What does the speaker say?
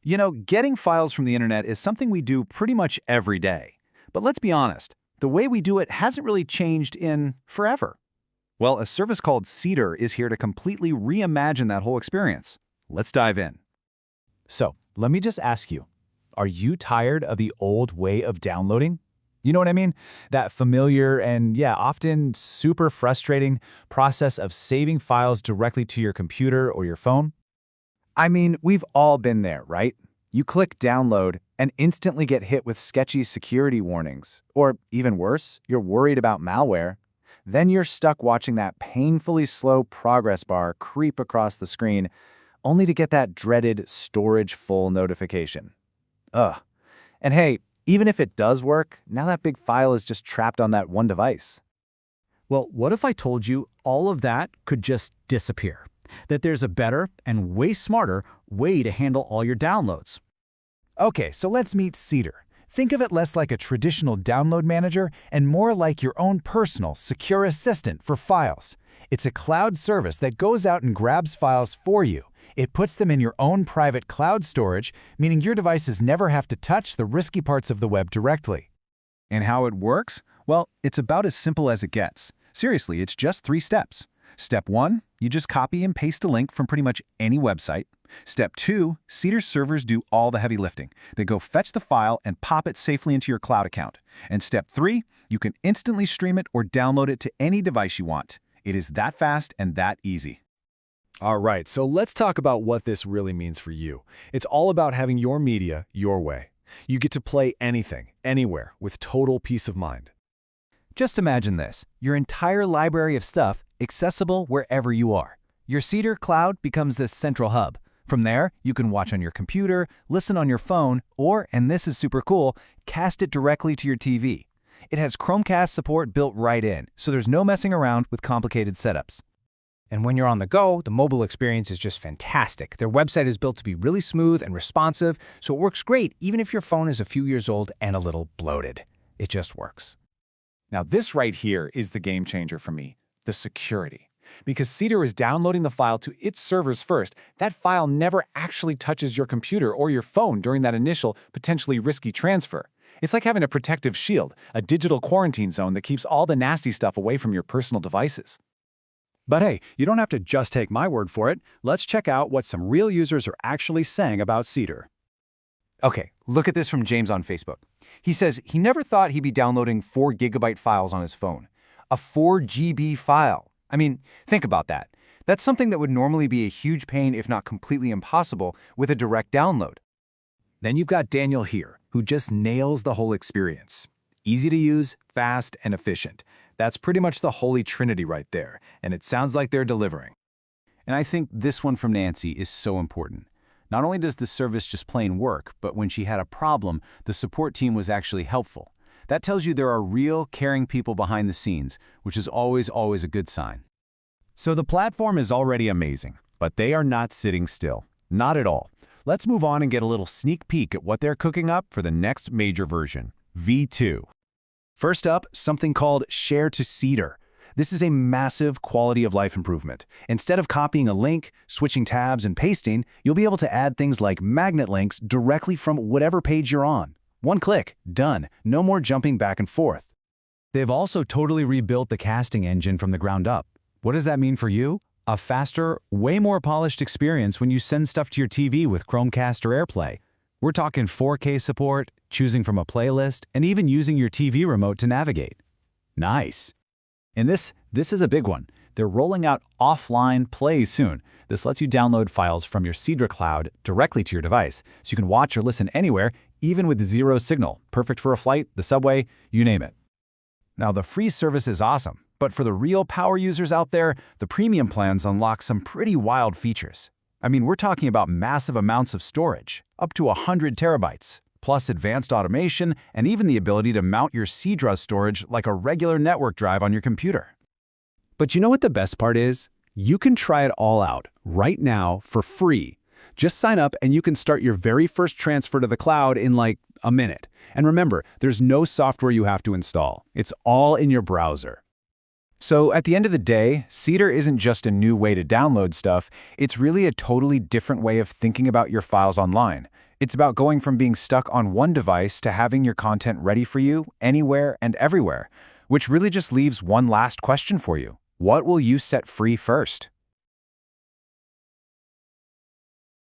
You know, getting files from the internet is something we do pretty much every day. But let's be honest, the way we do it hasn't really changed in forever. Well, a service called Seedr is here to completely reimagine that whole experience. Let's dive in. So, let me just ask you, are you tired of the old way of downloading? You know what I mean? That familiar and, often super frustrating process of saving files directly to your computer or your phone? I mean, we've all been there, right? You click download and instantly get hit with sketchy security warnings. Or even worse, you're worried about malware. Then you're stuck watching that painfully slow progress bar creep across the screen, only to get that dreaded storage full notification. Ugh. And hey, even if it does work, now that big file is just trapped on that one device. Well, what if I told you all of that could just disappear? That there's a better and way smarter way to handle all your downloads. Okay, so let's meet Seedr. Think of it less like a traditional download manager and more like your own personal, secure assistant for files. It's a cloud service that goes out and grabs files for you. It puts them in your own private cloud storage, meaning your devices never have to touch the risky parts of the web directly. And how it works? Well, it's about as simple as it gets. Seriously, it's just 3 steps. Step 1, you just copy and paste a link from pretty much any website. Step 2, Seedr's servers do all the heavy lifting. They go fetch the file and pop it safely into your cloud account. And Step 3, you can instantly stream it or download it to any device you want. It is that fast and that easy. All right, so let's talk about what this really means for you. It's all about having your media your way. You get to play anything, anywhere, with total peace of mind. Just imagine this, your entire library of stuff accessible wherever you are. Your Seedr cloud becomes this central hub. From there, you can watch on your computer, listen on your phone, or, and this is super cool, cast it directly to your TV. It has Chromecast support built right in, so there's no messing around with complicated setups. And when you're on the go, the mobile experience is just fantastic. Their website is built to be really smooth and responsive, so it works great even if your phone is a few years old and a little bloated. It just works. Now this right here is the game changer for me, the security. Because Seedr is downloading the file to its servers first, that file never actually touches your computer or your phone during that initial, potentially risky transfer. It's like having a protective shield, a digital quarantine zone that keeps all the nasty stuff away from your personal devices. But hey, you don't have to just take my word for it. Let's check out what some real users are actually saying about Seedr. Okay, look at this from James on Facebook. He says he never thought he'd be downloading 4 GB files on his phone. A 4 GB file. I mean, think about that. That's something that would normally be a huge pain, if not completely impossible, with a direct download. Then you've got Daniel here, who just nails the whole experience. Easy to use, fast, and efficient. That's pretty much the holy trinity right there, and it sounds like they're delivering. And I think this one from Nancy is so important. Not only does the service just plain work, but when she had a problem, the support team was actually helpful. That tells you there are real, caring people behind the scenes, which is always a good sign. So the platform is already amazing, but they are not sitting still. Not at all. Let's move on and get a little sneak peek at what they're cooking up for the next major version, V2. First up, something called Share to Seedr. This is a massive quality of life improvement. Instead of copying a link, switching tabs, and pasting, you'll be able to add things like magnet links directly from whatever page you're on. One click, done. No more jumping back and forth. They've also totally rebuilt the casting engine from the ground up. What does that mean for you? A faster, way more polished experience when you send stuff to your TV with Chromecast or AirPlay. We're talking 4K support, choosing from a playlist, and even using your TV remote to navigate. Nice. And this is a big one. They're rolling out offline play soon. This lets you download files from your Seedr cloud directly to your device, so you can watch or listen anywhere, even with 0 signal. Perfect for a flight, the subway, you name it. Now, the free service is awesome, but for the real power users out there, the premium plans unlock some pretty wild features. I mean, we're talking about massive amounts of storage, up to 100 terabytes, plus advanced automation and even the ability to mount your Seedr storage like a regular network drive on your computer. But you know what the best part is? You can try it all out right now for free. Just sign up and you can start your very first transfer to the cloud in like a minute. And remember, there's no software you have to install. It's all in your browser. So at the end of the day, Seedr isn't just a new way to download stuff, it's really a totally different way of thinking about your files online. It's about going from being stuck on one device to having your content ready for you anywhere and everywhere, which really just leaves one last question for you. What will you set free first?